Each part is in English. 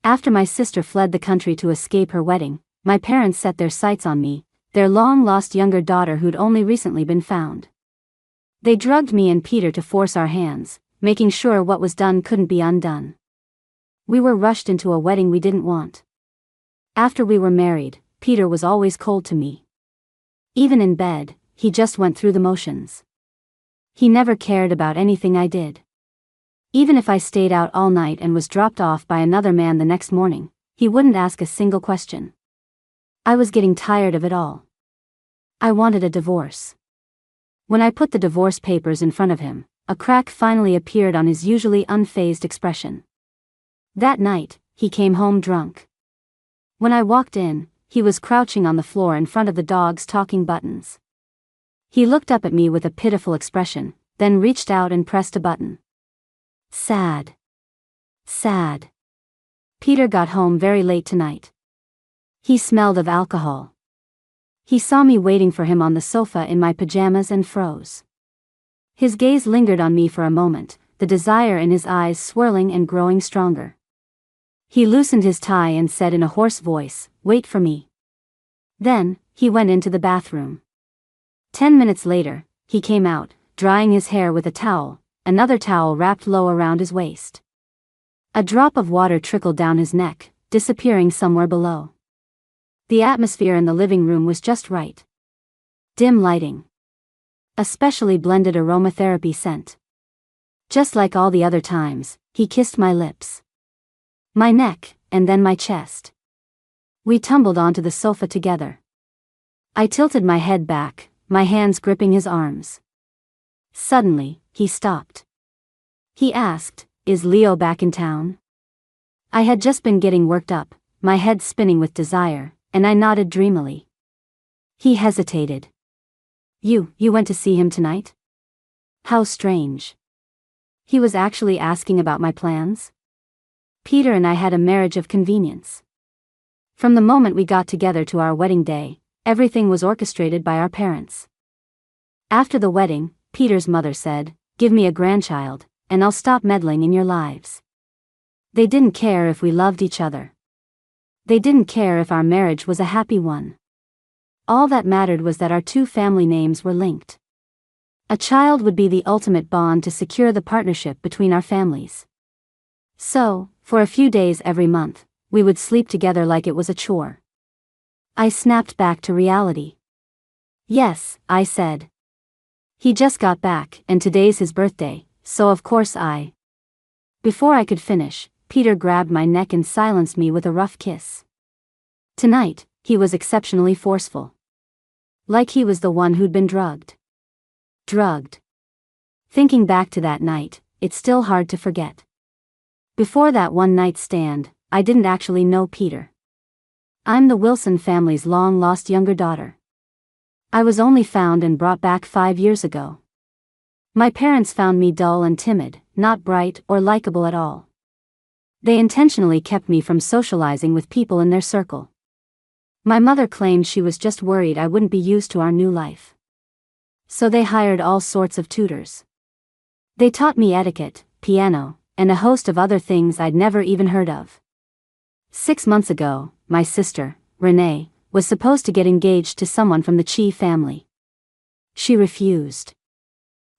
After my sister fled the country to escape her wedding, my parents set their sights on me, their long-lost younger daughter who'd only recently been found. They drugged me and Peter to force our hands, making sure what was done couldn't be undone. We were rushed into a wedding we didn't want. After we were married, Peter was always cold to me. Even in bed, he just went through the motions. He never cared about anything I did. Even if I stayed out all night and was dropped off by another man the next morning, he wouldn't ask a single question. I was getting tired of it all. I wanted a divorce. When I put the divorce papers in front of him, a crack finally appeared on his usually unfazed expression. That night, he came home drunk. When I walked in, he was crouching on the floor in front of the dog's talking buttons. He looked up at me with a pitiful expression, then reached out and pressed a button. Sad. Sad. Peter got home very late tonight. He smelled of alcohol. He saw me waiting for him on the sofa in my pajamas and froze. His gaze lingered on me for a moment, the desire in his eyes swirling and growing stronger. He loosened his tie and said in a hoarse voice, "Wait for me." Then, he went into the bathroom. 10 minutes later, he came out, drying his hair with a towel, another towel wrapped low around his waist. A drop of water trickled down his neck, disappearing somewhere below. The atmosphere in the living room was just right. Dim lighting. A specially blended aromatherapy scent. Just like all the other times, he kissed my lips, my neck, and then my chest. We tumbled onto the sofa together. I tilted my head back, my hands gripping his arms. Suddenly, he stopped. He asked, "Is Leo back in town?" I had just been getting worked up, my head spinning with desire, and I nodded dreamily. He hesitated. You went to see him tonight?" How strange. He was actually asking about my plans? Peter and I had a marriage of convenience. From the moment we got together to our wedding day, everything was orchestrated by our parents. After the wedding, Peter's mother said, "Give me a grandchild, and I'll stop meddling in your lives." They didn't care if we loved each other. They didn't care if our marriage was a happy one. All that mattered was that our two family names were linked. A child would be the ultimate bond to secure the partnership between our families. So, for a few days every month, we would sleep together like it was a chore. I snapped back to reality. "Yes," I said. "He just got back, and today's his birthday, so of course I..." Before I could finish, Peter grabbed my neck and silenced me with a rough kiss. Tonight, he was exceptionally forceful. Like he was the one who'd been drugged. Drugged. Thinking back to that night, it's still hard to forget. Before that one-night stand, I didn't actually know Peter. I'm the Wilson family's long-lost younger daughter. I was only found and brought back 5 years ago. My parents found me dull and timid, not bright or likable at all. They intentionally kept me from socializing with people in their circle. My mother claimed she was just worried I wouldn't be used to our new life. So they hired all sorts of tutors. They taught me etiquette, piano, and a host of other things I'd never even heard of. 6 months ago, my sister, Renee, was supposed to get engaged to someone from the Chi family. She refused.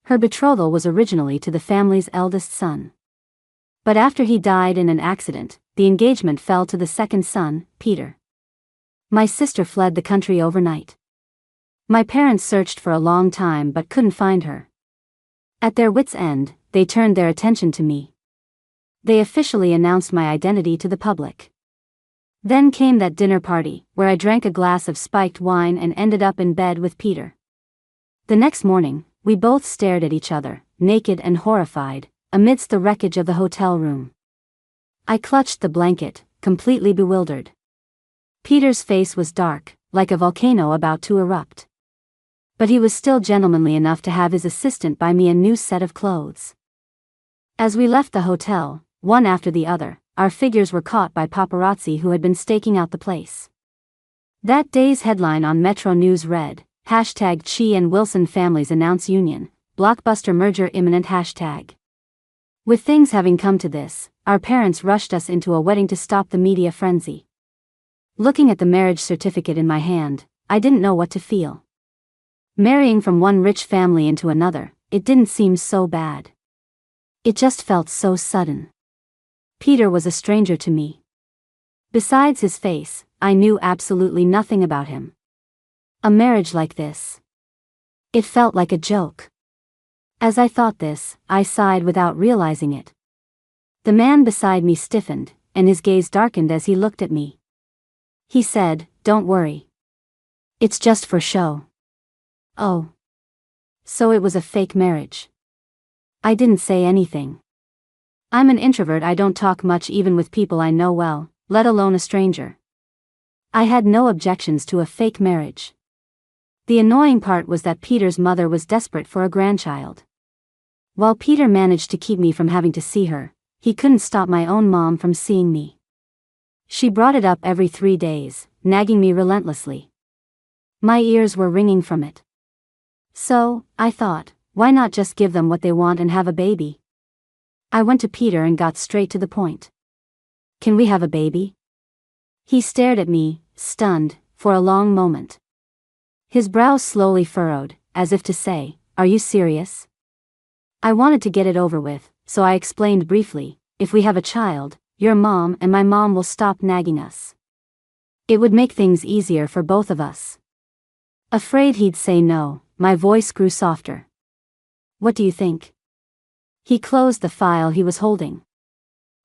Her betrothal was originally to the family's eldest son. But after he died in an accident, the engagement fell to the second son, Peter. My sister fled the country overnight. My parents searched for a long time but couldn't find her. At their wits' end, they turned their attention to me. They officially announced my identity to the public. Then came that dinner party, where I drank a glass of spiked wine and ended up in bed with Peter. The next morning, we both stared at each other, naked and horrified, amidst the wreckage of the hotel room. I clutched the blanket, completely bewildered. Peter's face was dark, like a volcano about to erupt. But he was still gentlemanly enough to have his assistant buy me a new set of clothes. As we left the hotel, one after the other, our figures were caught by paparazzi who had been staking out the place. That day's headline on Metro News read, #Chi and Wilson families announce union, blockbuster merger imminent #. With things having come to this, our parents rushed us into a wedding to stop the media frenzy. Looking at the marriage certificate in my hand, I didn't know what to feel. Marrying from one rich family into another, it didn't seem so bad. It just felt so sudden. Peter was a stranger to me. Besides his face, I knew absolutely nothing about him. A marriage like this. It felt like a joke. As I thought this, I sighed without realizing it. The man beside me stiffened, and his gaze darkened as he looked at me. He said, "Don't worry. It's just for show." Oh. So it was a fake marriage. I didn't say anything. I'm an introvert. I don't talk much even with people I know well, let alone a stranger. I had no objections to a fake marriage. The annoying part was that Peter's mother was desperate for a grandchild. While Peter managed to keep me from having to see her, he couldn't stop my own mom from seeing me. She brought it up every 3 days, nagging me relentlessly. My ears were ringing from it. So, I thought, why not just give them what they want and have a baby? I went to Peter and got straight to the point. "Can we have a baby?" He stared at me, stunned, for a long moment. His brows slowly furrowed, as if to say, "Are you serious?" I wanted to get it over with, so I explained briefly, "If we have a child, your mom and my mom will stop nagging us. It would make things easier for both of us." Afraid he'd say no, my voice grew softer. "What do you think?" He closed the file he was holding.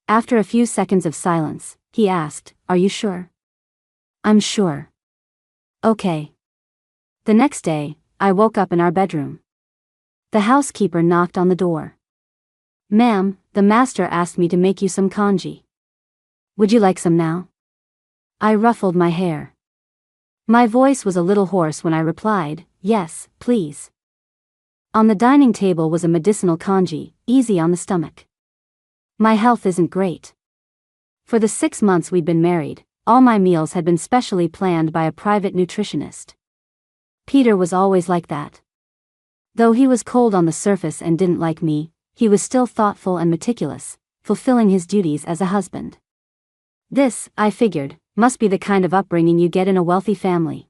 After a few seconds of silence, he asked, "Are you sure?" "I'm sure." "Okay." The next day, I woke up in our bedroom. The housekeeper knocked on the door. "Ma'am, the master asked me to make you some congee. Would you like some now?" I ruffled my hair. My voice was a little hoarse when I replied, "Yes, please." On the dining table was a medicinal congee, easy on the stomach. My health isn't great. For the 6 months we'd been married, all my meals had been specially planned by a private nutritionist. Peter was always like that. Though he was cold on the surface and didn't like me, he was still thoughtful and meticulous, fulfilling his duties as a husband. This, I figured, must be the kind of upbringing you get in a wealthy family.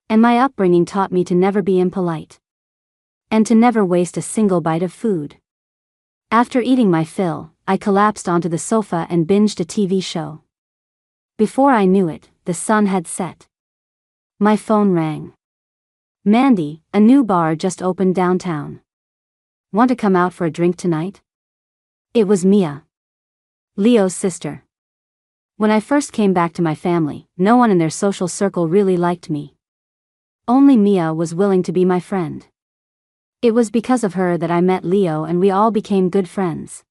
And my upbringing taught me to never be impolite. And to never waste a single bite of food. After eating my fill, I collapsed onto the sofa and binged a TV show. Before I knew it, the sun had set. My phone rang. "Mandy, a new bar just opened downtown. Want to come out for a drink tonight?" It was Mia, Leo's sister. When I first came back to my family, no one in their social circle really liked me. Only Mia was willing to be my friend. It was because of her that I met Leo and we all became good friends.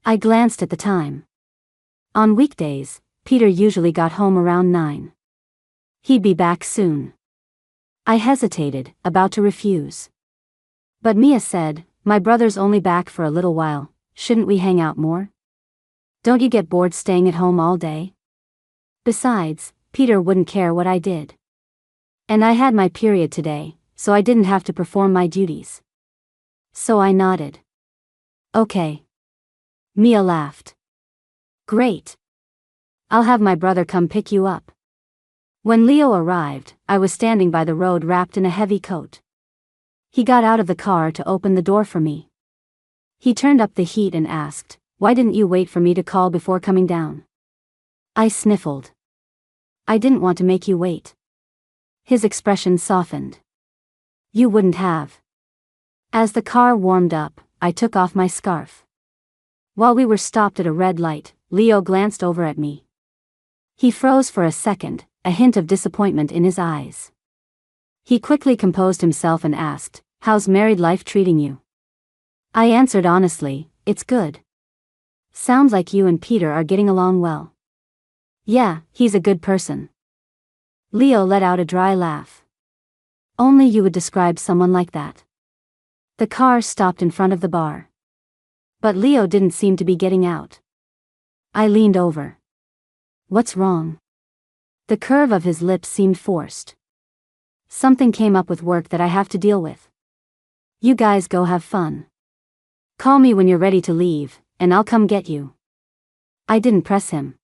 I glanced at the time. On weekdays, Peter usually got home around 9. He'd be back soon. I hesitated, about to refuse. But Mia said, "My brother's only back for a little while, shouldn't we hang out more? Don't you get bored staying at home all day? Besides, Peter wouldn't care what I did. And I had my period today, so I didn't have to perform my duties." So I nodded. "Okay." Mia laughed. "Great. I'll have my brother come pick you up." When Leo arrived, I was standing by the road wrapped in a heavy coat. He got out of the car to open the door for me. He turned up the heat and asked, "Why didn't you wait for me to call before coming down?" I sniffled. "I didn't want to make you wait." His expression softened. "You wouldn't have." As the car warmed up, I took off my scarf. While we were stopped at a red light, Leo glanced over at me. He froze for a second, a hint of disappointment in his eyes. He quickly composed himself and asked, "How's married life treating you?" I answered honestly, "It's good. Sounds like you and Peter are getting along well." "Yeah, he's a good person." Leo let out a dry laugh. "Only you would describe someone like that." The car stopped in front of the bar. But Leo didn't seem to be getting out. I leaned over. "What's wrong?" The curve of his lips seemed forced. "Something came up with work that I have to deal with. You guys go have fun. Call me when you're ready to leave, and I'll come get you." I didn't press him.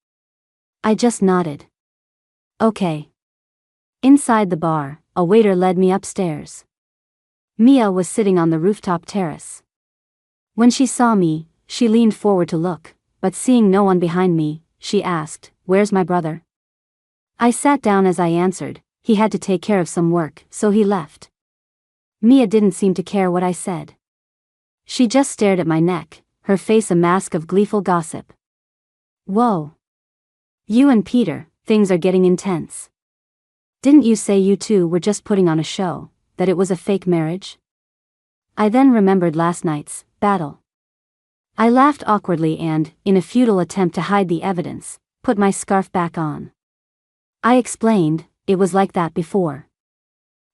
I just nodded. Okay. Inside the bar, a waiter led me upstairs. Mia was sitting on the rooftop terrace. When she saw me, she leaned forward to look, but seeing no one behind me, she asked, "Where's my brother?" I sat down as I answered, "He had to take care of some work, so he left." Mia didn't seem to care what I said. She just stared at my neck, her face a mask of gleeful gossip. "Whoa. You and Peter, things are getting intense. Didn't you say you two were just putting on a show, that it was a fake marriage?" I then remembered last night's battle. I laughed awkwardly and, in a futile attempt to hide the evidence, put my scarf back on. I explained, it was like that before.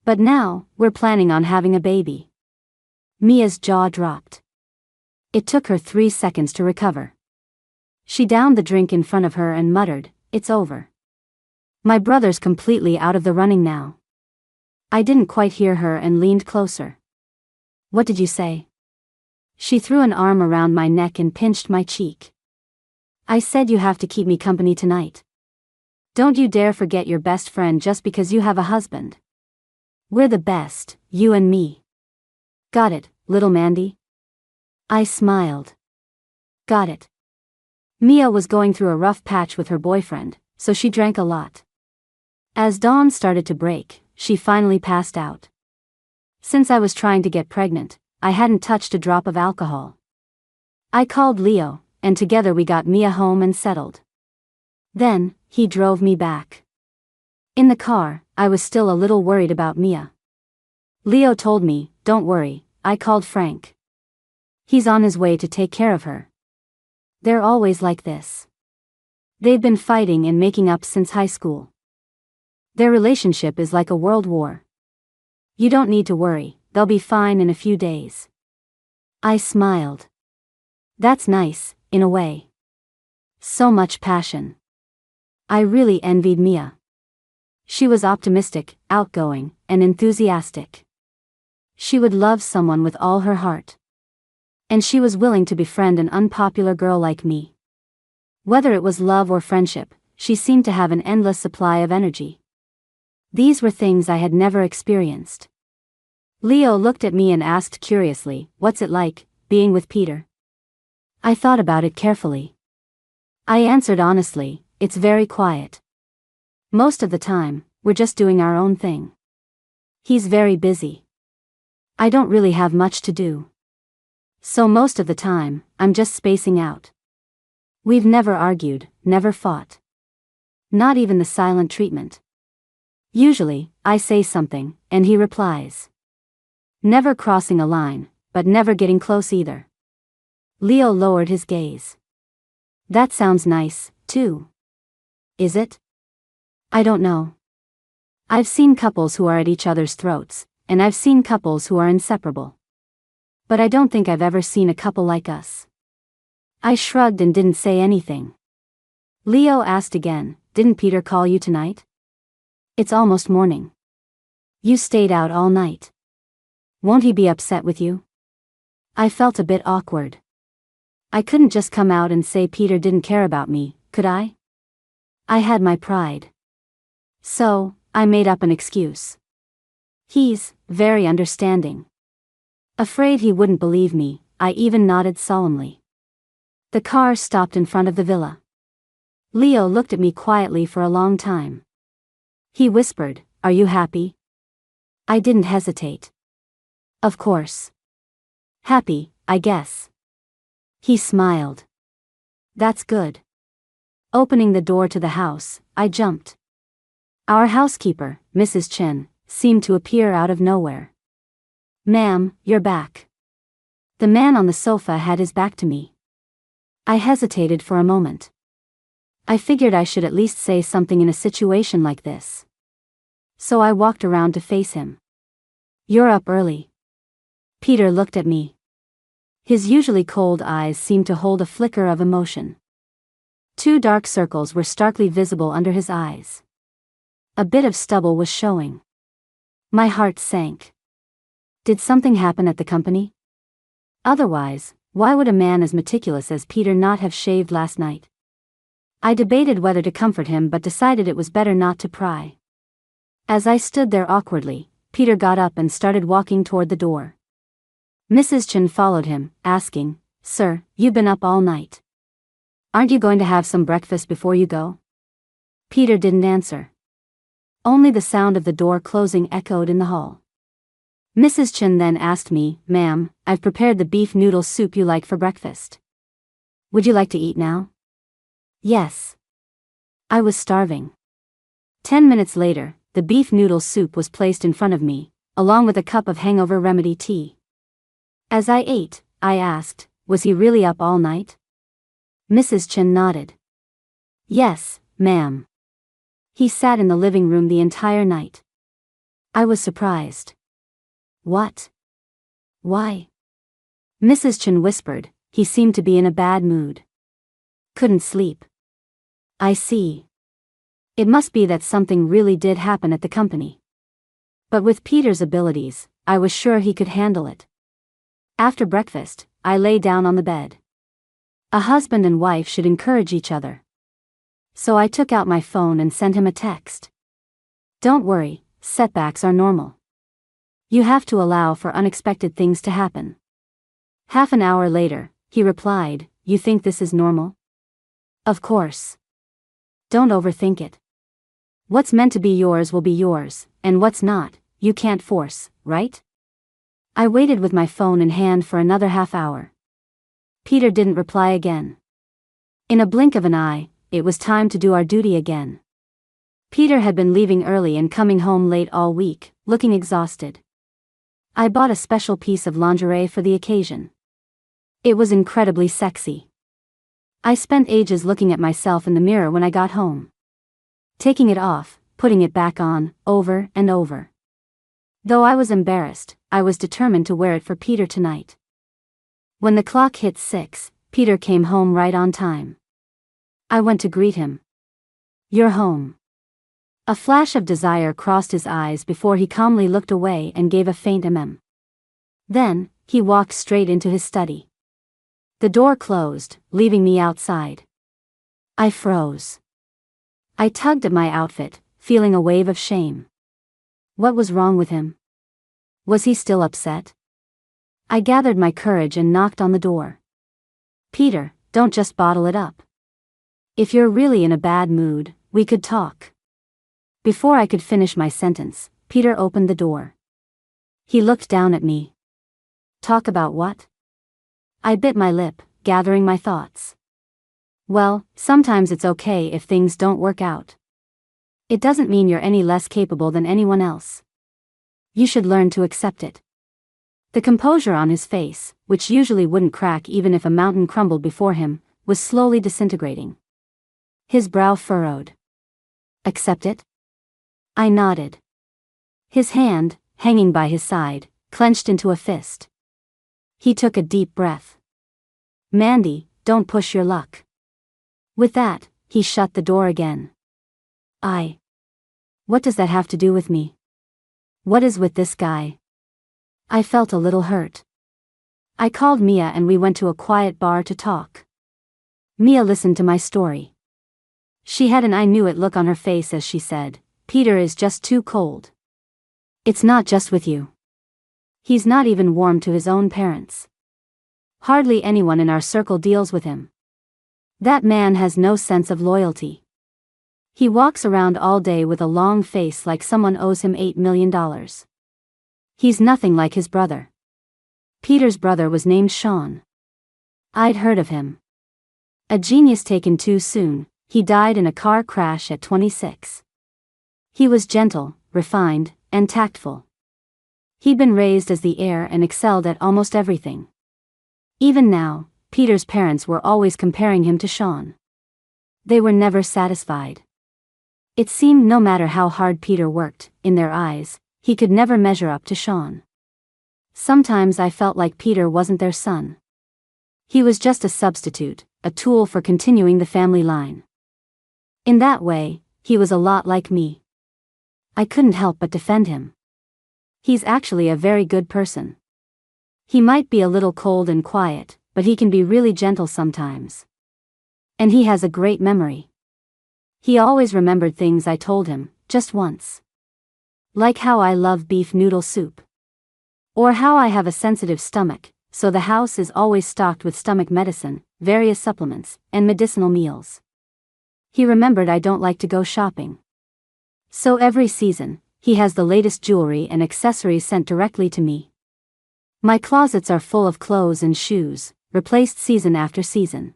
But now, we're planning on having a baby. Mia's jaw dropped. It took her 3 seconds to recover. She downed the drink in front of her and muttered, "It's over. My brother's completely out of the running now." I didn't quite hear her and leaned closer. "What did you say?" She threw an arm around my neck and pinched my cheek. "I said you have to keep me company tonight. Don't you dare forget your best friend just because you have a husband. We're the best, you and me. Got it, little Mandy?" I smiled. Got it. Mia was going through a rough patch with her boyfriend, so she drank a lot. As dawn started to break, she finally passed out. Since I was trying to get pregnant, I hadn't touched a drop of alcohol. I called Leo, and together we got Mia home and settled. Then, he drove me back. In the car, I was still a little worried about Mia. Leo told me, "Don't worry, I called Frank. He's on his way to take care of her. They're always like this. They've been fighting and making up since high school. Their relationship is like a world war. You don't need to worry, they'll be fine in a few days." I smiled. That's nice, in a way. So much passion. I really envied Mia. She was optimistic, outgoing, and enthusiastic. She would love someone with all her heart. And she was willing to befriend an unpopular girl like me. Whether it was love or friendship, she seemed to have an endless supply of energy. These were things I had never experienced. Leo looked at me and asked curiously, "What's it like, being with Peter?" I thought about it carefully. I answered honestly, "It's very quiet. Most of the time, we're just doing our own thing. He's very busy. I don't really have much to do. So most of the time, I'm just spacing out. We've never argued, never fought. Not even the silent treatment. Usually, I say something, and he replies. Never crossing a line, but never getting close either." Leo lowered his gaze. "That sounds nice, too. Is it? I don't know. I've seen couples who are at each other's throats, and I've seen couples who are inseparable. But I don't think I've ever seen a couple like us." I shrugged and didn't say anything. Leo asked again, "Didn't Peter call you tonight? It's almost morning. You stayed out all night. Won't he be upset with you?" I felt a bit awkward. I couldn't just come out and say Peter didn't care about me, could I? I had my pride. So, I made up an excuse. He's very understanding. Afraid he wouldn't believe me, I even nodded solemnly. The car stopped in front of the villa. Leo looked at me quietly for a long time. He whispered, "Are you happy?" I didn't hesitate. Of course. Happy, I guess. He smiled. That's good. Opening the door to the house, I jumped. Our housekeeper, Mrs. Chen, seemed to appear out of nowhere. "Ma'am, you're back." The man on the sofa had his back to me. I hesitated for a moment. I figured I should at least say something in a situation like this. So I walked around to face him. "You're up early." Peter looked at me. His usually cold eyes seemed to hold a flicker of emotion. 2 dark circles were starkly visible under his eyes. A bit of stubble was showing. My heart sank. Did something happen at the company? Otherwise, why would a man as meticulous as Peter not have shaved last night? I debated whether to comfort him but decided it was better not to pry. As I stood there awkwardly, Peter got up and started walking toward the door. Mrs. Chen followed him, asking, "Sir, you've been up all night. Aren't you going to have some breakfast before you go?" Peter didn't answer. Only the sound of the door closing echoed in the hall. Mrs. Chen then asked me, "Ma'am, I've prepared the beef noodle soup you like for breakfast. Would you like to eat now?" Yes. I was starving. 10 minutes later, the beef noodle soup was placed in front of me, along with a cup of hangover remedy tea. As I ate, I asked, "Was he really up all night?" Mrs. Chen nodded. "Yes, ma'am. He sat in the living room the entire night." I was surprised. "What? Why?" Mrs. Chen whispered, "He seemed to be in a bad mood. Couldn't sleep." "I see. It must be that something really did happen at the company." But with Peter's abilities, I was sure he could handle it. After breakfast, I lay down on the bed. A husband and wife should encourage each other. So I took out my phone and sent him a text. "Don't worry, setbacks are normal. You have to allow for unexpected things to happen." Half an hour later, he replied, "You think this is normal?" "Of course. Don't overthink it. What's meant to be yours will be yours, and what's not, you can't force, right?" I waited with my phone in hand for another half hour. Peter didn't reply again. In a blink of an eye, it was time to do our duty again. Peter had been leaving early and coming home late all week, looking exhausted. I bought a special piece of lingerie for the occasion. It was incredibly sexy. I spent ages looking at myself in the mirror when I got home. Taking it off, putting it back on, over and over. Though I was embarrassed, I was determined to wear it for Peter tonight. When the clock hit 6, Peter came home right on time. I went to greet him. "You're home." A flash of desire crossed his eyes before he calmly looked away and gave a faint Then, he walked straight into his study. The door closed, leaving me outside. I froze. I tugged at my outfit, feeling a wave of shame. What was wrong with him? Was he still upset? I gathered my courage and knocked on the door. "Peter, don't just bottle it up. If you're really in a bad mood, we could talk." Before I could finish my sentence, Peter opened the door. He looked down at me. "Talk about what?" I bit my lip, gathering my thoughts. "Well, sometimes it's okay if things don't work out. It doesn't mean you're any less capable than anyone else. You should learn to accept it." The composure on his face, which usually wouldn't crack even if a mountain crumbled before him, was slowly disintegrating. His brow furrowed. "Accept it?" I nodded. His hand, hanging by his side, clenched into a fist. He took a deep breath. "Mandy, don't push your luck." With that, he shut the door again. What does that have to do with me? What is with this guy? I felt a little hurt. I called Mia and we went to a quiet bar to talk. Mia listened to my story. She had an I knew it look on her face as she said, "Peter is just too cold. It's not just with you. He's not even warm to his own parents. Hardly anyone in our circle deals with him. That man has no sense of loyalty. He walks around all day with a long face like someone owes him $8 million. He's nothing like his brother." Peter's brother was named Sean. I'd heard of him. A genius taken too soon, he died in a car crash at 26. He was gentle, refined, and tactful. He'd been raised as the heir and excelled at almost everything. Even now, Peter's parents were always comparing him to Sean. They were never satisfied. It seemed no matter how hard Peter worked, in their eyes, he could never measure up to Sean. Sometimes I felt like Peter wasn't their son. He was just a substitute, a tool for continuing the family line. In that way, he was a lot like me. I couldn't help but defend him. He's actually a very good person. He might be a little cold and quiet, but he can be really gentle sometimes. And he has a great memory. He always remembered things I told him, just once. Like how I love beef noodle soup. Or how I have a sensitive stomach, so the house is always stocked with stomach medicine, various supplements, and medicinal meals. He remembered I don't like to go shopping. So every season, he has the latest jewelry and accessories sent directly to me. My closets are full of clothes and shoes, replaced season after season.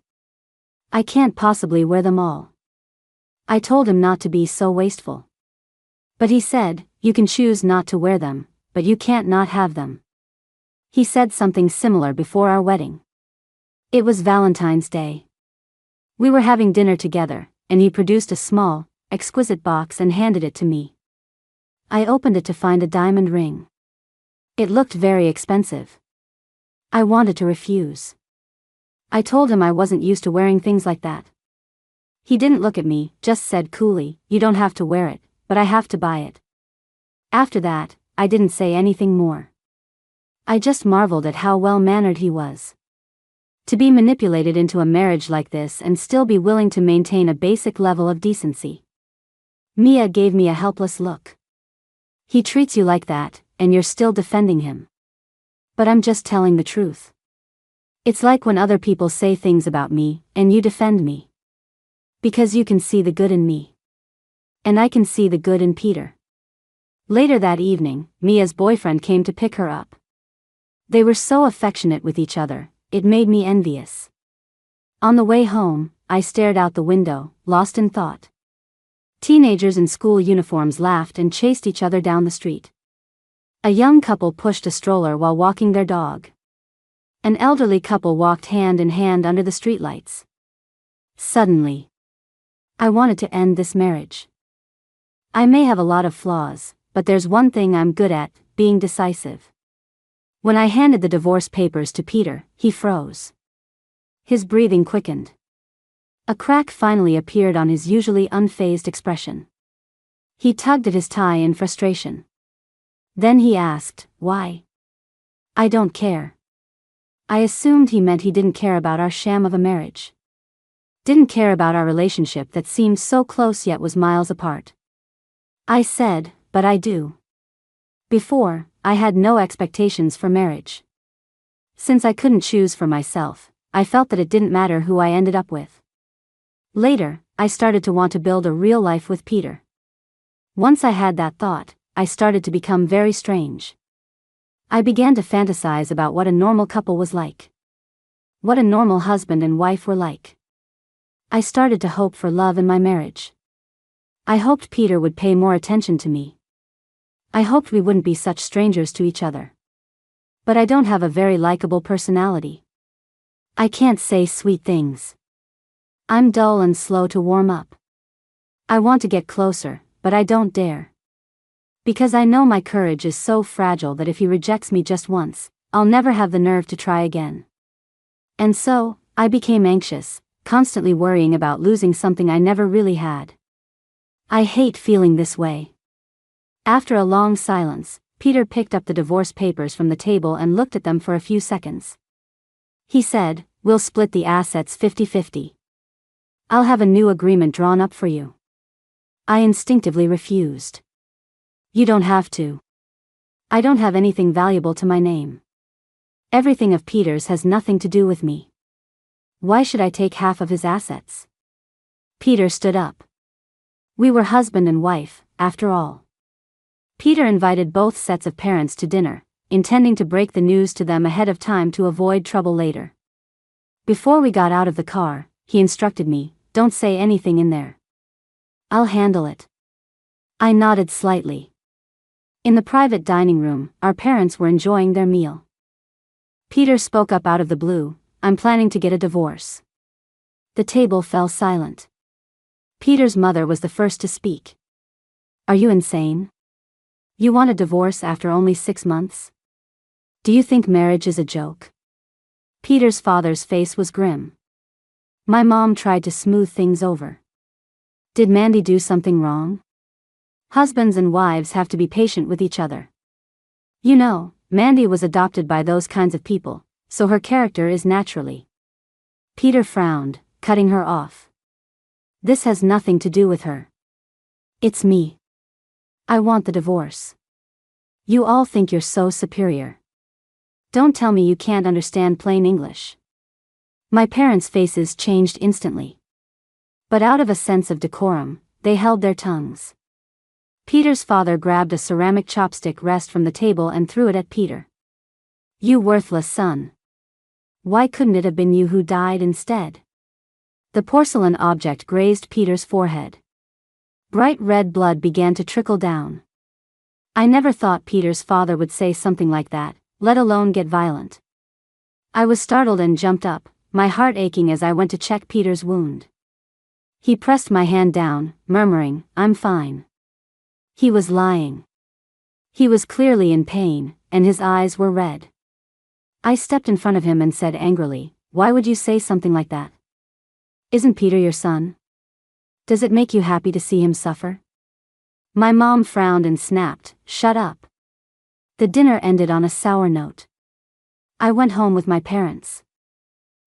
I can't possibly wear them all. I told him not to be so wasteful. But he said, you can choose not to wear them, but you can't not have them. He said something similar before our wedding. It was Valentine's Day. We were having dinner together, and he produced a small, exquisite box and handed it to me. I opened it to find a diamond ring. It looked very expensive. I wanted to refuse. I told him I wasn't used to wearing things like that. He didn't look at me, just said coolly, you don't have to wear it, but I have to buy it. After that, I didn't say anything more. I just marveled at how well-mannered he was. To be manipulated into a marriage like this and still be willing to maintain a basic level of decency. Mia gave me a helpless look. He treats you like that, and you're still defending him. But I'm just telling the truth. It's like when other people say things about me, and you defend me. Because you can see the good in me. And I can see the good in Peter. Later that evening, Mia's boyfriend came to pick her up. They were so affectionate with each other, it made me envious. On the way home, I stared out the window, lost in thought. Teenagers in school uniforms laughed and chased each other down the street. A young couple pushed a stroller while walking their dog. An elderly couple walked hand in hand under the streetlights. Suddenly, I wanted to end this marriage. I may have a lot of flaws, but there's one thing I'm good at, being decisive. When I handed the divorce papers to Peter, he froze. His breathing quickened. A crack finally appeared on his usually unfazed expression. He tugged at his tie in frustration. Then he asked, why? I don't care. I assumed he meant he didn't care about our sham of a marriage. Didn't care about our relationship that seemed so close yet was miles apart. I said, but I do. Before, I had no expectations for marriage. Since I couldn't choose for myself, I felt that it didn't matter who I ended up with. Later, I started to want to build a real life with Peter. Once I had that thought, I started to become very strange. I began to fantasize about what a normal couple was like. What a normal husband and wife were like. I started to hope for love in my marriage. I hoped Peter would pay more attention to me. I hoped we wouldn't be such strangers to each other. But I don't have a very likable personality. I can't say sweet things. I'm dull and slow to warm up. I want to get closer, but I don't dare. Because I know my courage is so fragile that if he rejects me just once, I'll never have the nerve to try again. And so, I became anxious, constantly worrying about losing something I never really had. I hate feeling this way. After a long silence, Peter picked up the divorce papers from the table and looked at them for a few seconds. He said, we'll split the assets 50-50. I'll have a new agreement drawn up for you. I instinctively refused. You don't have to. I don't have anything valuable to my name. Everything of Peter's has nothing to do with me. Why should I take half of his assets? Peter stood up. We were husband and wife, after all. Peter invited both sets of parents to dinner, intending to break the news to them ahead of time to avoid trouble later. Before we got out of the car, he instructed me, don't say anything in there. I'll handle it. I nodded slightly. In the private dining room, our parents were enjoying their meal. Peter spoke up out of the blue, I'm planning to get a divorce. The table fell silent. Peter's mother was the first to speak. Are you insane? You want a divorce after only 6 months? Do you think marriage is a joke? Peter's father's face was grim. My mom tried to smooth things over. Did Mandy do something wrong? Husbands and wives have to be patient with each other. You know, Mandy was adopted by those kinds of people, so her character is naturally. Peter frowned, cutting her off. This has nothing to do with her. It's me. I want the divorce. You all think you're so superior. Don't tell me you can't understand plain English. My parents' faces changed instantly. But out of a sense of decorum, they held their tongues. Peter's father grabbed a ceramic chopstick rest from the table and threw it at Peter. You worthless son. Why couldn't it have been you who died instead? The porcelain object grazed Peter's forehead. Bright red blood began to trickle down. I never thought Peter's father would say something like that, let alone get violent. I was startled and jumped up, my heart aching as I went to check Peter's wound. He pressed my hand down, murmuring, "I'm fine." He was lying. He was clearly in pain, and his eyes were red. I stepped in front of him and said angrily, "Why would you say something like that? Isn't Peter your son? Does it make you happy to see him suffer?" My mom frowned and snapped, "Shut up." The dinner ended on a sour note. I went home with my parents.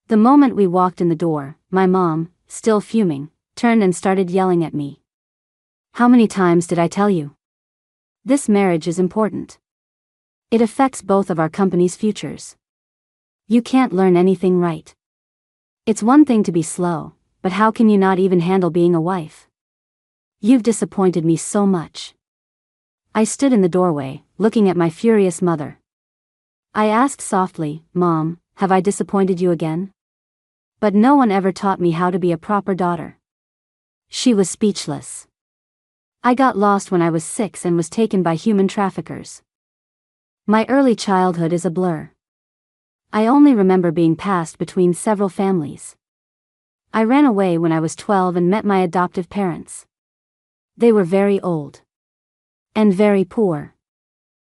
The moment we walked in the door, my mom, still fuming, turned and started yelling at me. "How many times did I tell you? This marriage is important. It affects both of our company's futures. You can't learn anything right. It's one thing to be slow, but how can you not even handle being a wife? You've disappointed me so much." I stood in the doorway, looking at my furious mother. I asked softly, "Mom, have I disappointed you again?" But no one ever taught me how to be a proper daughter. She was speechless. I got lost when I was 6 and was taken by human traffickers. My early childhood is a blur. I only remember being passed between several families. I ran away when I was 12 and met my adoptive parents. They were very old. And very poor.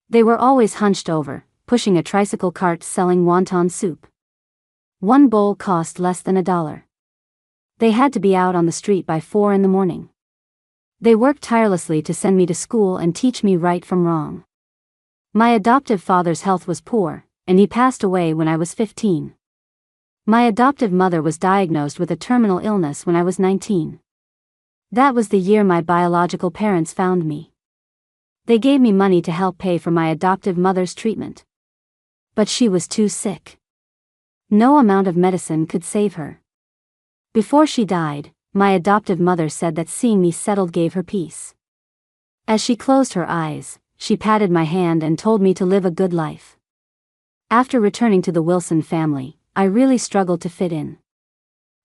They were always hunched over, pushing a tricycle cart selling wonton soup. One bowl cost less than $1. They had to be out on the street by 4 in the morning. They worked tirelessly to send me to school and teach me right from wrong. My adoptive father's health was poor, and he passed away when I was 15. My adoptive mother was diagnosed with a terminal illness when I was 19. That was the year my biological parents found me. They gave me money to help pay for my adoptive mother's treatment. But she was too sick. No amount of medicine could save her. Before she died, my adoptive mother said that seeing me settled gave her peace. As she closed her eyes, she patted my hand and told me to live a good life. After returning to the Wilson family, I really struggled to fit in.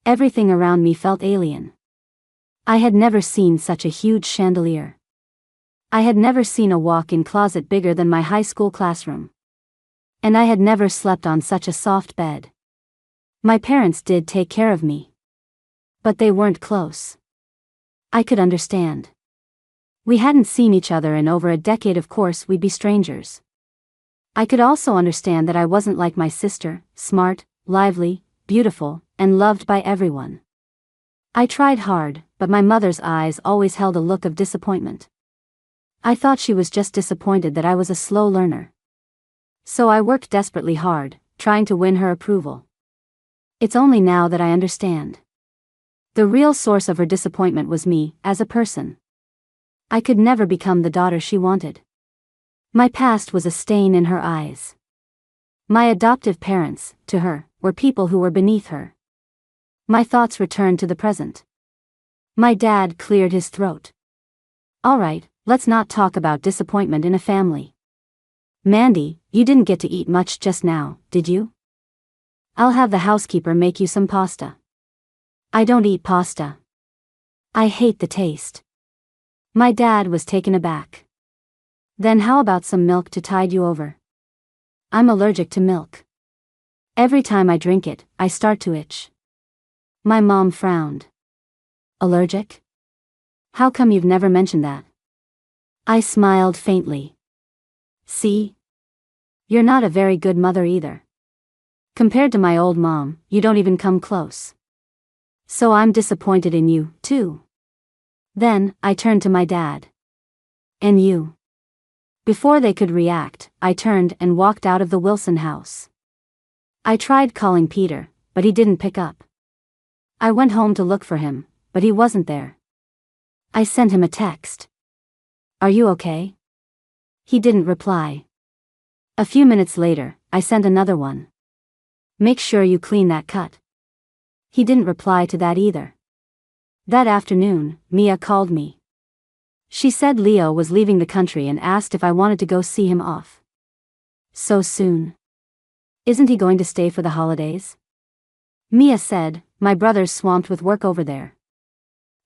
Everything around me felt alien. I had never seen such a huge chandelier. I had never seen a walk-in closet bigger than my high school classroom. And I had never slept on such a soft bed. My parents did take care of me. But they weren't close. I could understand. We hadn't seen each other in over a decade, of course we'd be strangers. I could also understand that I wasn't like my sister, smart, lively, beautiful, and loved by everyone. I tried hard, but my mother's eyes always held a look of disappointment. I thought she was just disappointed that I was a slow learner. So I worked desperately hard, trying to win her approval. It's only now that I understand. The real source of her disappointment was me, as a person. I could never become the daughter she wanted. My past was a stain in her eyes. My adoptive parents, to her, were people who were beneath her. My thoughts returned to the present. My dad cleared his throat. "All right, let's not talk about disappointment in a family. Mandy, you didn't get to eat much just now, did you? I'll have the housekeeper make you some pasta." "I don't eat pasta. I hate the taste." My dad was taken aback. "Then how about some milk to tide you over?" "I'm allergic to milk. Every time I drink it, I start to itch." My mom frowned. "Allergic? How come you've never mentioned that?" I smiled faintly. "See? You're not a very good mother either. Compared to my old mom, you don't even come close. So I'm disappointed in you, too." Then, I turned to my dad. "And you?" Before they could react, I turned and walked out of the Wilson house. I tried calling Peter, but he didn't pick up. I went home to look for him, but he wasn't there. I sent him a text. "Are you okay?" He didn't reply. A few minutes later, I sent another one. "Make sure you clean that cut." He didn't reply to that either. That afternoon, Mia called me. She said Leo was leaving the country and asked if I wanted to go see him off. "So soon? Isn't he going to stay for the holidays?" Mia said, "My brother's swamped with work over there.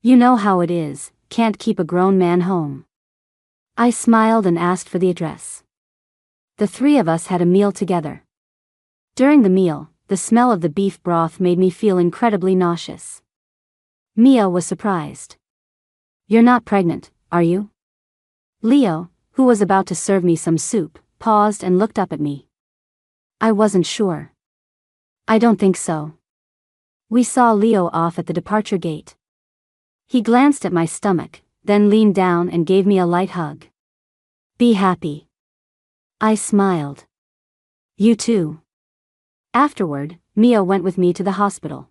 You know how it is, can't keep a grown man home." I smiled and asked for the address. The three of us had a meal together. During the meal, the smell of the beef broth made me feel incredibly nauseous. Mia was surprised. "You're not pregnant, are you?" Leo, who was about to serve me some soup, paused and looked up at me. I wasn't sure. "I don't think so." We saw Leo off at the departure gate. He glanced at my stomach, then leaned down and gave me a light hug. "Be happy." I smiled. "You too." Afterward, Mia went with me to the hospital.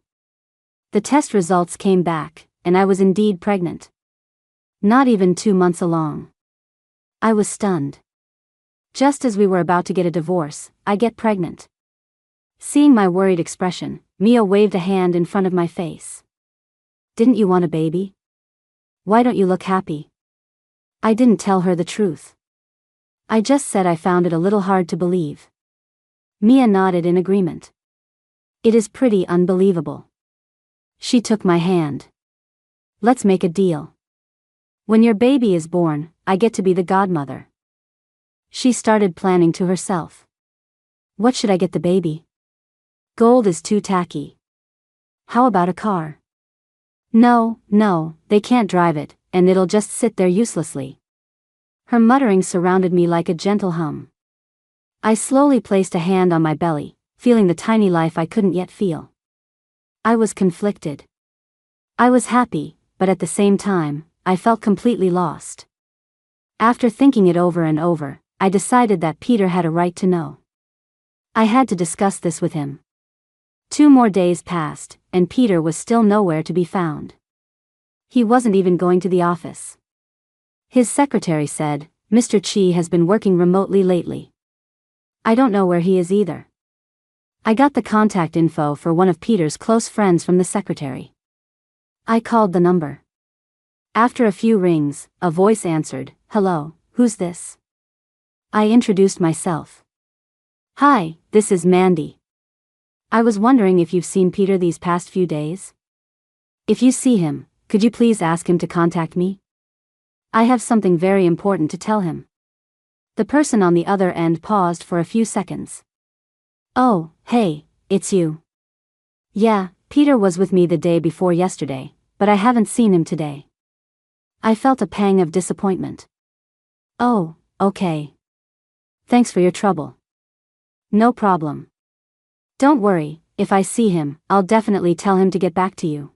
The test results came back, and I was indeed pregnant. Not even 2 months along. I was stunned. Just as we were about to get a divorce, I get pregnant. Seeing my worried expression, Mia waved a hand in front of my face. "Didn't you want a baby? Why don't you look happy?" I didn't tell her the truth. I just said I found it a little hard to believe. Mia nodded in agreement. "It is pretty unbelievable." She took my hand. "Let's make a deal. When your baby is born, I get to be the godmother." She started planning to herself. "What should I get the baby?" "Gold is too tacky." "How about a car?" No, they can't drive it, and it'll just sit there uselessly." Her muttering surrounded me like a gentle hum. I slowly placed a hand on my belly, feeling the tiny life I couldn't yet feel. I was conflicted. I was happy, but at the same time, I felt completely lost. After thinking it over and over, I decided that Peter had a right to know. I had to discuss this with him. 2 more days passed, and Peter was still nowhere to be found. He wasn't even going to the office. His secretary said, "Mr. Chi has been working remotely lately. I don't know where he is either." I got the contact info for one of Peter's close friends from the secretary. I called the number. After a few rings, a voice answered, "Hello, who's this?" I introduced myself. "Hi, this is Mandy. I was wondering if you've seen Peter these past few days? If you see him, could you please ask him to contact me? I have something very important to tell him." The person on the other end paused for a few seconds. "Oh, hey, it's you." "Yeah, Peter was with me the day before yesterday, but I haven't seen him today." I felt a pang of disappointment. "Oh, okay. Thanks for your trouble." "No problem. Don't worry, if I see him, I'll definitely tell him to get back to you."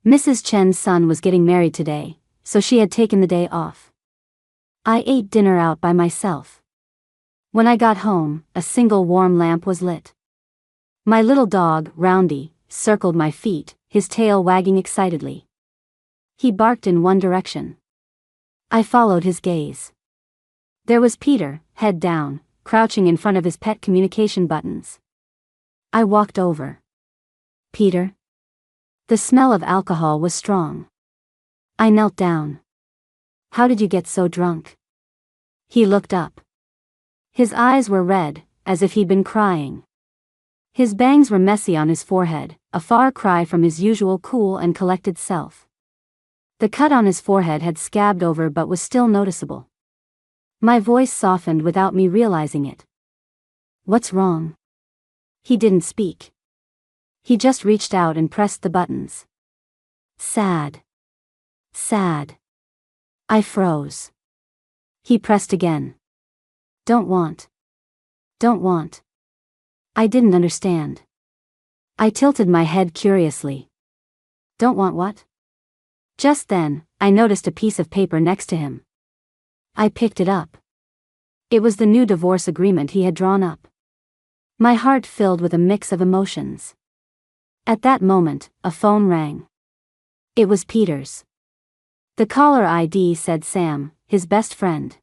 Mrs. Chen's son was getting married today, so she had taken the day off. I ate dinner out by myself. When I got home, a single warm lamp was lit. My little dog, Roundy, circled my feet, his tail wagging excitedly. He barked in one direction. I followed his gaze. There was Peter, head down, crouching in front of his pet communication buttons. I walked over. "Peter?" The smell of alcohol was strong. I knelt down. "How did you get so drunk?" He looked up. His eyes were red, as if he'd been crying. His bangs were messy on his forehead, a far cry from his usual cool and collected self. The cut on his forehead had scabbed over but was still noticeable. My voice softened without me realizing it. "What's wrong?" He didn't speak. He just reached out and pressed the buttons. "Sad. Sad." I froze. He pressed again. Don't want. I didn't understand. I tilted my head curiously. "Don't want what?" Just then, I noticed a piece of paper next to him. I picked it up. It was the new divorce agreement he had drawn up. My heart filled with a mix of emotions. At that moment, a phone rang. It was Peter's. The caller ID said Sam, his best friend.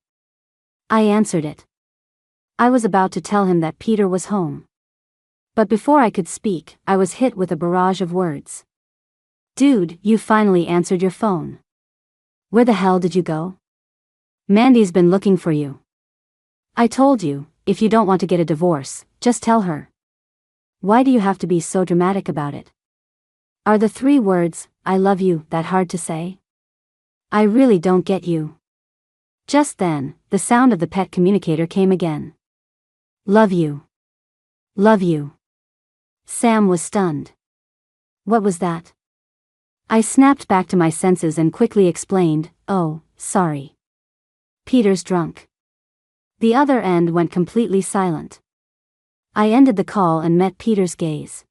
I answered it. I was about to tell him that Peter was home. But before I could speak, I was hit with a barrage of words. Dude, you finally answered your phone. Where the hell did you go? Mandy's been looking for you. I told you, if you don't want to get a divorce, just tell her. Why do you have to be so dramatic about it? Are the 3 words, I love you, that hard to say? I really don't get you. Just then, the sound of the pet communicator came again. Love you. Love you. Sam was stunned. What was that? I snapped back to my senses and quickly explained, oh, sorry. Peter's drunk. The other end went completely silent. I ended the call and met Peter's gaze.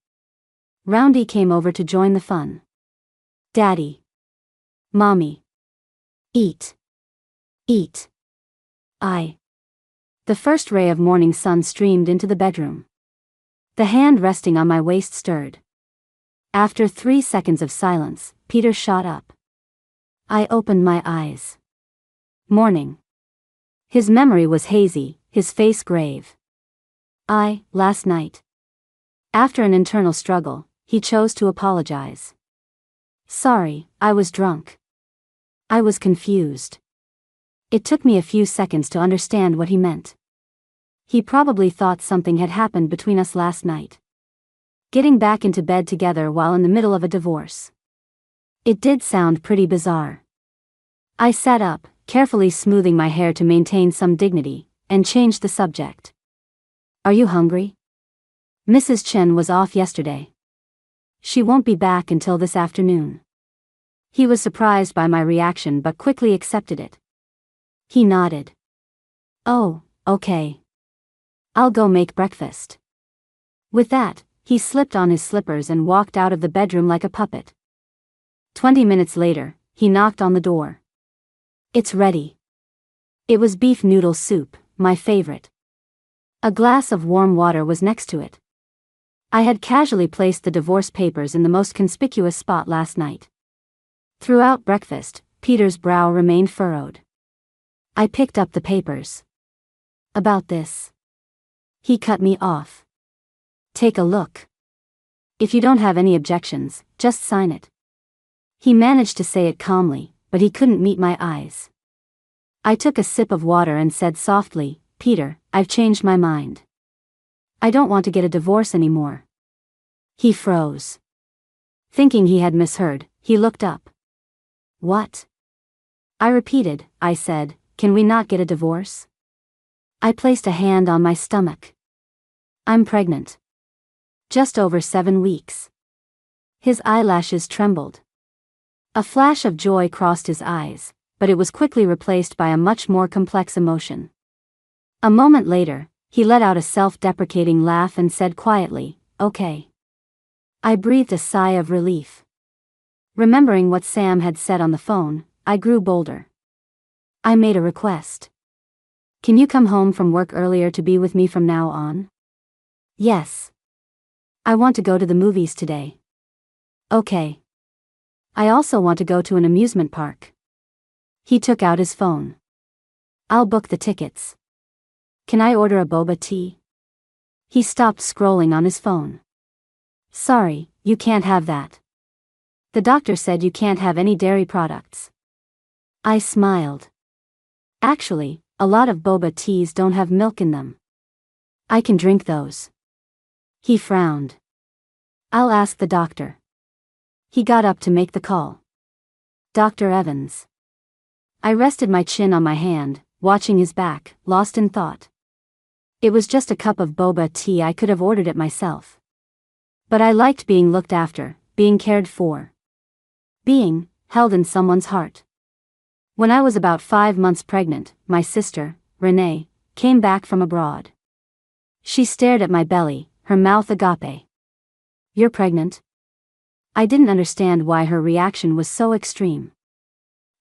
Roundy came over to join the fun. Daddy. Mommy. Eat. Eat. The first ray of morning sun streamed into the bedroom. The hand resting on my waist stirred. After 3 seconds of silence, Peter shot up. I opened my eyes. Morning. His memory was hazy, his face grave. Last night. After an internal struggle, he chose to apologize. Sorry, I was drunk. I was confused. It took me a few seconds to understand what he meant. He probably thought something had happened between us last night. Getting back into bed together while in the middle of a divorce. It did sound pretty bizarre. I sat up, carefully smoothing my hair to maintain some dignity, and changed the subject. Are you hungry? Mrs. Chen was off yesterday. She won't be back until this afternoon. He was surprised by my reaction but quickly accepted it. He nodded. Oh, okay. I'll go make breakfast. With that, he slipped on his slippers and walked out of the bedroom like a puppet. 20 minutes later, he knocked on the door. It's ready. It was beef noodle soup, my favorite. A glass of warm water was next to it. I had casually placed the divorce papers in the most conspicuous spot last night. Throughout breakfast, Peter's brow remained furrowed. I picked up the papers. About this. He cut me off. Take a look. If you don't have any objections, just sign it. He managed to say it calmly, but he couldn't meet my eyes. I took a sip of water and said softly, Peter, I've changed my mind. I don't want to get a divorce anymore. He froze. Thinking he had misheard, he looked up. What? I repeated, I said, can we not get a divorce? I placed a hand on my stomach. I'm pregnant. Just over 7 weeks. His eyelashes trembled. A flash of joy crossed his eyes, but it was quickly replaced by a much more complex emotion. A moment later, he let out a self-deprecating laugh and said quietly, okay. I breathed a sigh of relief. Remembering what Sam had said on the phone, I grew bolder. I made a request. Can you come home from work earlier to be with me from now on? Yes. I want to go to the movies today. Okay. I also want to go to an amusement park. He took out his phone. I'll book the tickets. Can I order a boba tea? He stopped scrolling on his phone. Sorry, you can't have that. The doctor said you can't have any dairy products. I smiled. Actually, a lot of boba teas don't have milk in them. I can drink those. He frowned. I'll ask the doctor. He got up to make the call. Dr. Evans. I rested my chin on my hand, watching his back, lost in thought. It was just a cup of boba tea. I could have ordered it myself. But I liked being looked after, being cared for. Being held in someone's heart. When I was about 5 months pregnant, my sister, Renee, came back from abroad. She stared at my belly, her mouth agape. You're pregnant? I didn't understand why her reaction was so extreme.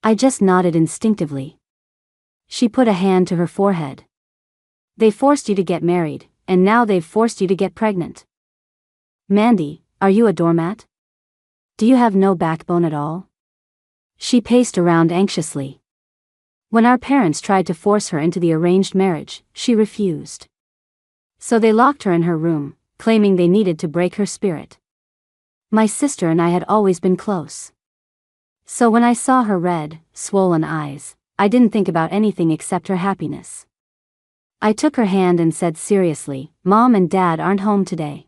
I just nodded instinctively. She put a hand to her forehead. They forced you to get married, and now they've forced you to get pregnant. Mandy, Are you a doormat? Do you have no backbone at all? She paced around anxiously. When our parents tried to force her into the arranged marriage, she refused. So they locked her in her room, claiming they needed to break her spirit. My sister and I had always been close. So when I saw her red, swollen eyes, I didn't think about anything except her happiness. I took her hand and said seriously, Mom and Dad aren't home today.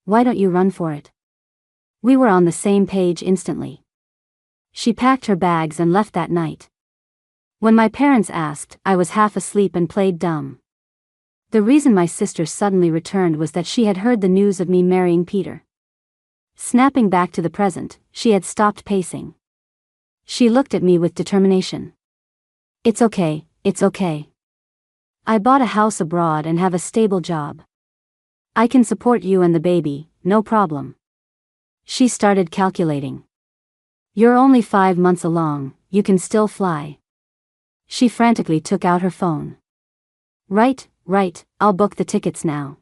Why don't you run for it? We were on the same page instantly. She packed her bags and left that night. When my parents asked, I was half asleep and played dumb. The reason my sister suddenly returned was that she had heard the news of me marrying Peter. Snapping back to the present, she had stopped pacing. She looked at me with determination. It's okay, it's okay. I bought a house abroad and have a stable job. I can support you and the baby, no problem. She started calculating. You're only 5 months along, you can still fly. She frantically took out her phone. Right, I'll book the tickets now.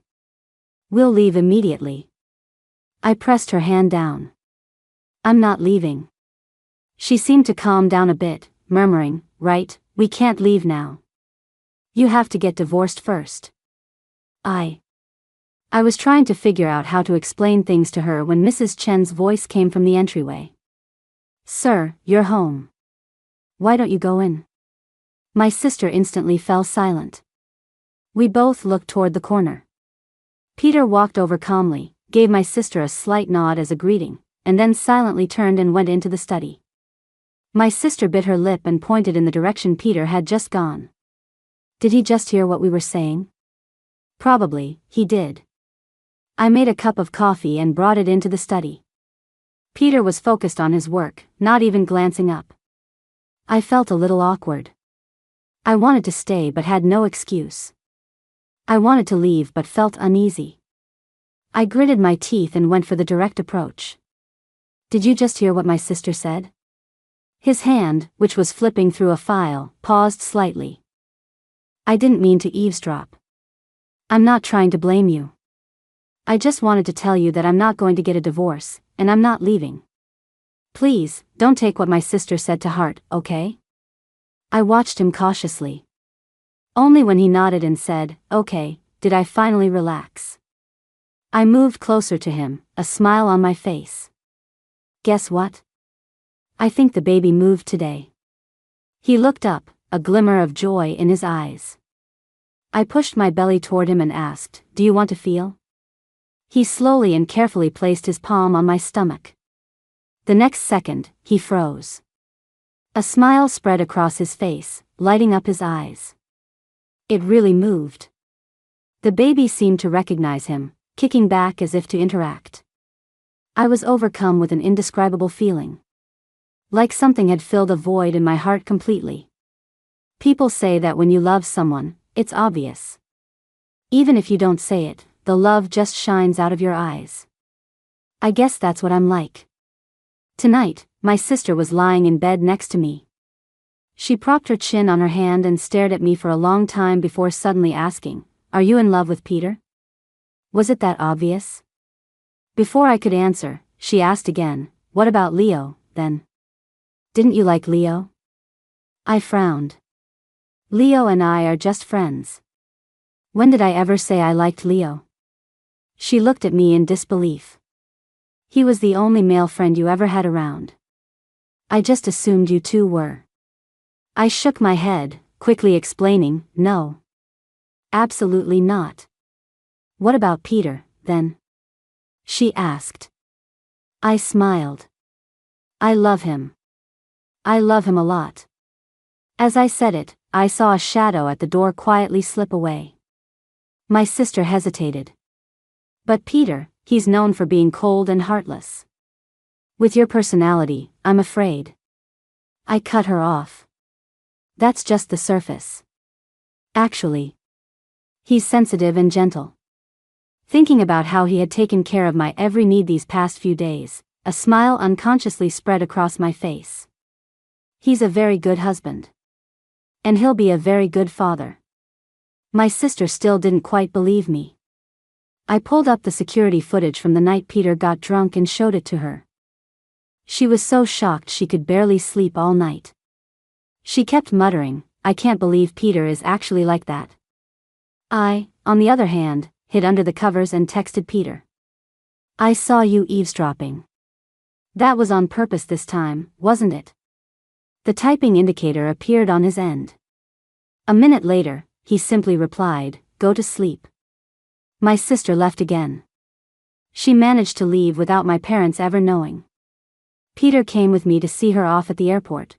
We'll leave immediately. I pressed her hand down. I'm not leaving. She seemed to calm down a bit, murmuring, Right, we can't leave now. You have to get divorced first. I was trying to figure out how to explain things to her when Mrs. Chen's voice came from the entryway. Sir, you're home. Why don't you go in? My sister instantly fell silent. We both looked toward the corner. Peter walked over calmly, gave my sister a slight nod as a greeting, and then silently turned and went into the study. My sister bit her lip and pointed in the direction Peter had just gone. Did he just hear what we were saying? Probably, he did. I made a cup of coffee and brought it into the study. Peter was focused on his work, not even glancing up. I felt a little awkward. I wanted to stay but had no excuse. I wanted to leave but felt uneasy. I gritted my teeth and went for the direct approach. Did you just hear what my sister said? His hand, which was flipping through a file, paused slightly. I didn't mean to eavesdrop. I'm not trying to blame you. I just wanted to tell you that I'm not going to get a divorce, and I'm not leaving. Please, don't take what my sister said to heart, okay? I watched him cautiously. Only when he nodded and said, okay, did I finally relax. I moved closer to him, a smile on my face. Guess what? I think the baby moved today. He looked up, a glimmer of joy in his eyes. I pushed my belly toward him and asked, Do you want to feel? He slowly and carefully placed his palm on my stomach. The next second, he froze. A smile spread across his face, lighting up his eyes. It really moved. The baby seemed to recognize him, kicking back as if to interact. I was overcome with an indescribable feeling. Like something had filled a void in my heart completely. People say that when you love someone, it's obvious. Even if you don't say it, the love just shines out of your eyes. I guess that's what I'm like. Tonight, my sister was lying in bed next to me. She propped her chin on her hand and stared at me for a long time before suddenly asking, Are you in love with Peter? Was it that obvious? Before I could answer, she asked again, What about Leo, then? Didn't you like Leo? I frowned. Leo and I are just friends. When did I ever say I liked Leo? She looked at me in disbelief. He was the only male friend you ever had around. I just assumed you two were. I shook my head, quickly explaining, No. Absolutely not. What about Peter, then? She asked. I smiled. I love him. I love him a lot. As I said it, I saw a shadow at the door quietly slip away. My sister hesitated. But Peter, he's known for being cold and heartless. With your personality, I'm afraid. I cut her off. That's just the surface. Actually, he's sensitive and gentle. Thinking about how he had taken care of my every need these past few days, a smile unconsciously spread across my face. He's a very good husband. And he'll be a very good father. My sister still didn't quite believe me. I pulled up the security footage from the night Peter got drunk and showed it to her. She was so shocked she could barely sleep all night. She kept muttering, "I can't believe Peter is actually like that." I, on the other hand, hid under the covers and texted Peter. "I saw you eavesdropping. That was on purpose this time, wasn't it?" The typing indicator appeared on his end. A minute later, he simply replied, "Go to sleep." My sister left again. She managed to leave without my parents ever knowing. Peter came with me to see her off at the airport.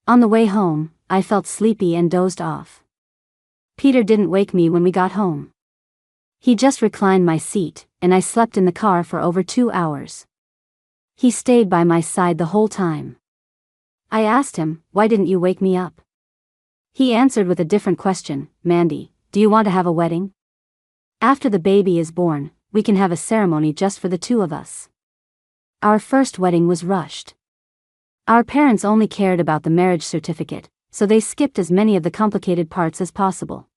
On the way home, I felt sleepy and dozed off. Peter didn't wake me when we got home. He just reclined my seat, and I slept in the car for over 2 hours. He stayed by my side the whole time. I asked him, "Why didn't you wake me up?" He answered with a different question, "Mandy, do you want to have a wedding? After the baby is born, we can have a ceremony just for the two of us." Our first wedding was rushed. Our parents only cared about the marriage certificate, so they skipped as many of the complicated parts as possible.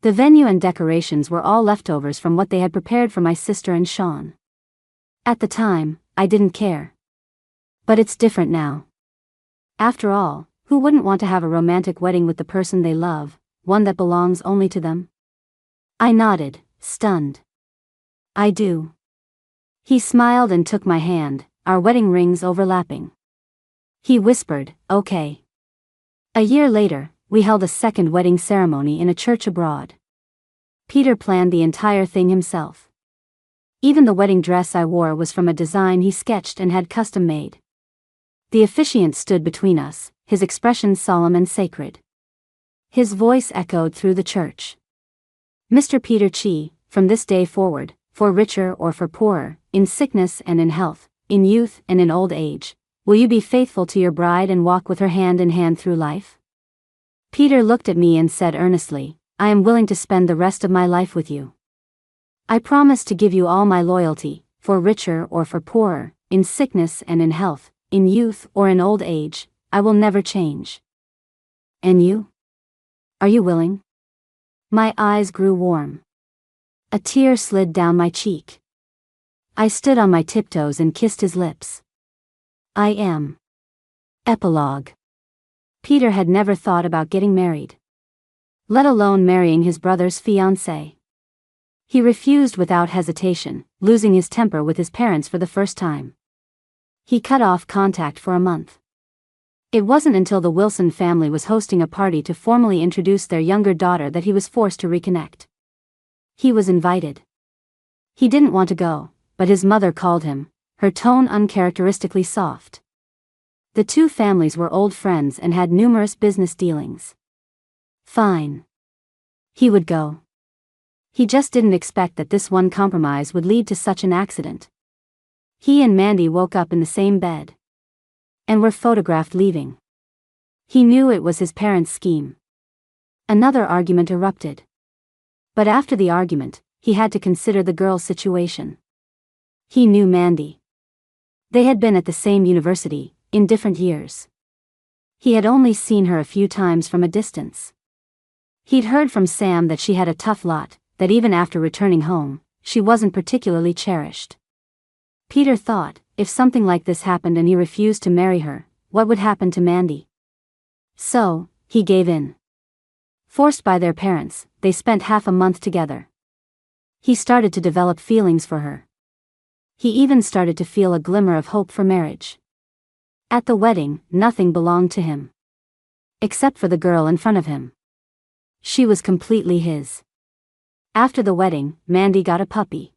The venue and decorations were all leftovers from what they had prepared for my sister and Sean. At the time, I didn't care. But it's different now. After all, who wouldn't want to have a romantic wedding with the person they love, one that belongs only to them? I nodded, stunned. "I do." He smiled and took my hand, our wedding rings overlapping. He whispered, "Okay." A year later, we held a second wedding ceremony in a church abroad. Peter planned the entire thing himself. Even the wedding dress I wore was from a design he sketched and had custom made. The officiant stood between us, his expression solemn and sacred. His voice echoed through the church. "Mr. Peter Chi, from this day forward, for richer or for poorer, in sickness and in health, in youth and in old age, will you be faithful to your bride and walk with her hand in hand through life?" Peter looked at me and said earnestly, "I am willing to spend the rest of my life with you. I promise to give you all my loyalty, for richer or for poorer, in sickness and in health, in youth or in old age, I will never change." "And you? Are you willing?" My eyes grew warm. A tear slid down my cheek. I stood on my tiptoes and kissed his lips. "I am." Epilogue. Peter had never thought about getting married, let alone marrying his brother's fiancée. He refused without hesitation, losing his temper with his parents for the first time. He cut off contact for a month. It wasn't until the Wilson family was hosting a party to formally introduce their younger daughter that he was forced to reconnect. He was invited. He didn't want to go, but his mother called him, her tone uncharacteristically soft. The two families were old friends and had numerous business dealings. Fine. He would go. He just didn't expect that this one compromise would lead to such an accident. He and Mandy woke up in the same bed and were photographed leaving. He knew it was his parents' scheme. Another argument erupted. But after the argument, he had to consider the girl's situation. He knew Mandy. They had been at the same university, in different years. He had only seen her a few times from a distance. He'd heard from Sam that she had a tough lot, that even after returning home, she wasn't particularly cherished. Peter thought, if something like this happened and he refused to marry her, what would happen to Mandy? So, he gave in. Forced by their parents, they spent half a month together. He started to develop feelings for her. He even started to feel a glimmer of hope for marriage. At the wedding, nothing belonged to him. Except for the girl in front of him. She was completely his. After the wedding, Mandy got a puppy.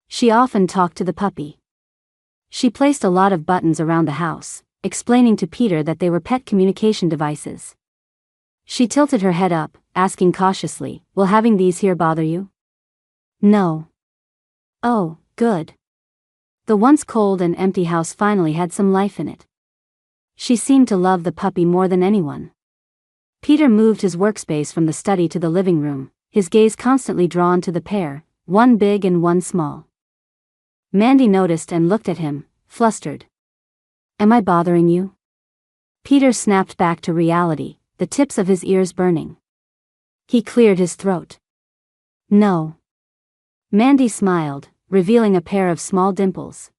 She often talked to the puppy. She placed a lot of buttons around the house, explaining to Peter that they were pet communication devices. She tilted her head up, asking cautiously, "Will having these here bother you?" "No." "Oh, good." The once cold and empty house finally had some life in it. She seemed to love the puppy more than anyone. Peter moved his workspace from the study to the living room, his gaze constantly drawn to the pair, one big and one small. Mandy noticed and looked at him, flustered. "Am I bothering you?" Peter snapped back to reality, the tips of his ears burning. He cleared his throat. "No." Mandy smiled, revealing a pair of small dimples.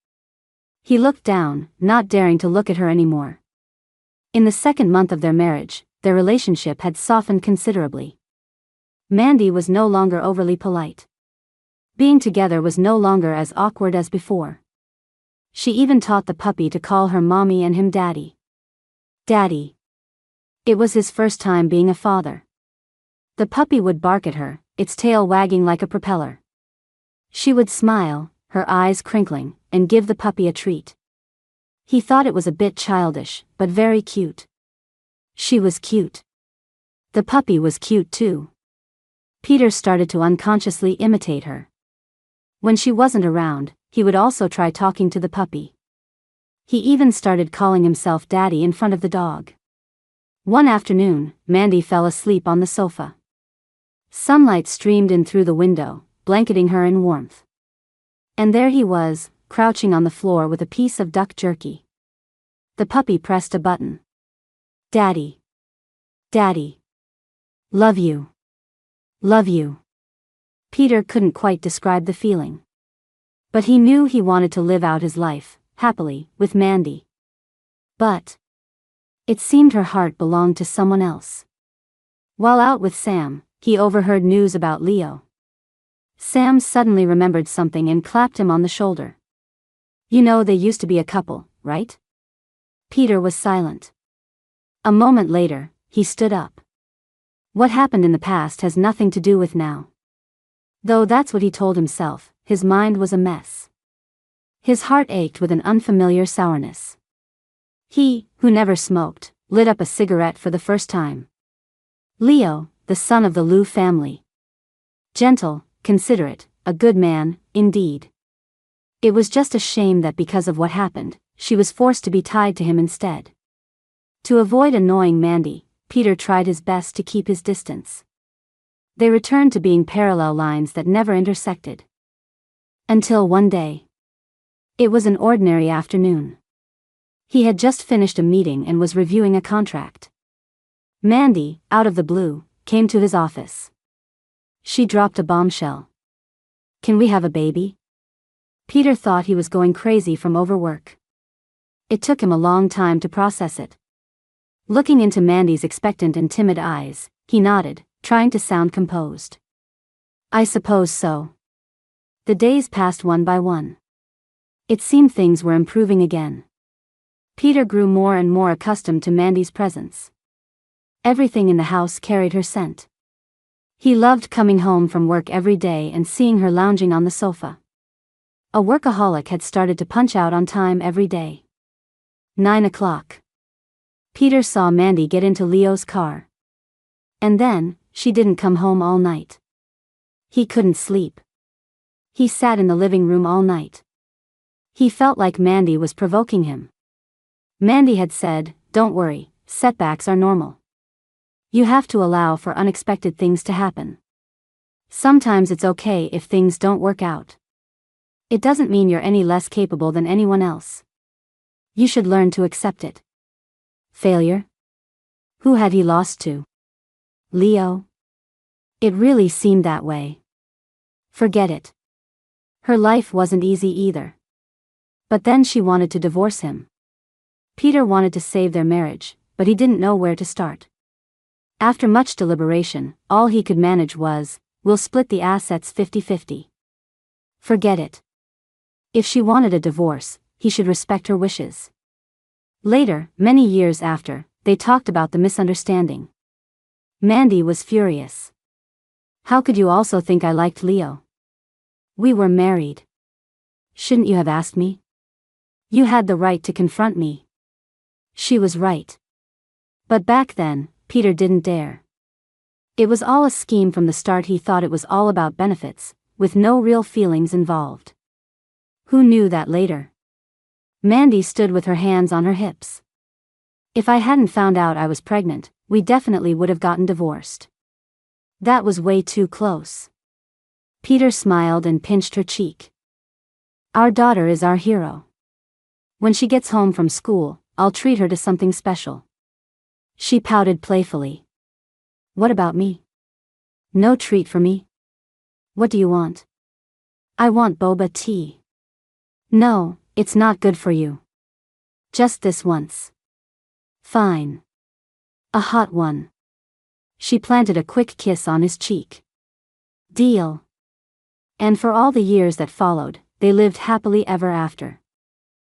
He looked down, not daring to look at her anymore. In the second month of their marriage, their relationship had softened considerably. Mandy was no longer overly polite. Being together was no longer as awkward as before. She even taught the puppy to call her mommy and him daddy. Daddy. It was his first time being a father. The puppy would bark at her, its tail wagging like a propeller. She would smile, her eyes crinkling, and give the puppy a treat. He thought it was a bit childish, but very cute. She was cute. The puppy was cute too. Peter started to unconsciously imitate her. When she wasn't around, he would also try talking to the puppy. He even started calling himself daddy in front of the dog. One afternoon, Mandy fell asleep on the sofa. Sunlight streamed in through the window, blanketing her in warmth. And there he was, crouching on the floor with a piece of duck jerky. The puppy pressed a button. Daddy. Daddy. Love you. Love you. Peter couldn't quite describe the feeling. But he knew he wanted to live out his life, happily, with Mandy. But it seemed her heart belonged to someone else. While out with Sam, he overheard news about Leo. Sam suddenly remembered something and clapped him on the shoulder. You know they used to be a couple, right? Peter was silent. A moment later, he stood up. What happened in the past has nothing to do with now. Though that's what he told himself, his mind was a mess. His heart ached with an unfamiliar sourness. He, who never smoked, lit up a cigarette for the first time. Leo, the son of the Liu family. Gentle, considerate, a good man, indeed. It was just a shame that because of what happened, she was forced to be tied to him instead. To avoid annoying Mandy, Peter tried his best to keep his distance. They returned to being parallel lines that never intersected. Until one day. It was an ordinary afternoon. He had just finished a meeting and was reviewing a contract. Mandy, out of the blue, came to his office. She dropped a bombshell. Can we have a baby? Peter thought he was going crazy from overwork. It took him a long time to process it. Looking into Mandy's expectant and timid eyes, he nodded, trying to sound composed. I suppose so. The days passed one by one. It seemed things were improving again. Peter grew more and more accustomed to Mandy's presence. Everything in the house carried her scent. He loved coming home from work every day and seeing her lounging on the sofa. A workaholic had started to punch out on time every day. 9 o'clock. Peter saw Mandy get into Leo's car. And then, she didn't come home all night. He couldn't sleep. He sat in the living room all night. He felt like Mandy was provoking him. Mandy had said, "Don't worry, setbacks are normal. You have to allow for unexpected things to happen. Sometimes it's okay if things don't work out. It doesn't mean you're any less capable than anyone else. You should learn to accept it." Failure? Who had he lost to? Leo? It really seemed that way. Forget it. Her life wasn't easy either. But then she wanted to divorce him. Peter wanted to save their marriage, but he didn't know where to start. After much deliberation, all he could manage was, we'll split the assets 50-50. Forget it. If she wanted a divorce, he should respect her wishes. Later, many years after, they talked about the misunderstanding. Mandy was furious. How could you also think I liked Leo? We were married. Shouldn't you have asked me? You had the right to confront me. She was right. But back then, Peter didn't dare. It was all a scheme from the start. He thought it was all about benefits, with no real feelings involved. Who knew that later? Mandy stood with her hands on her hips. If I hadn't found out I was pregnant, we definitely would have gotten divorced. That was way too close. Peter smiled and pinched her cheek. Our daughter is our hero. When she gets home from school, I'll treat her to something special. She pouted playfully. What about me? No treat for me? What do you want? I want boba tea. No, it's not good for you. Just this once. Fine. A hot one. She planted a quick kiss on his cheek. Deal. And for all the years that followed, they lived happily ever after.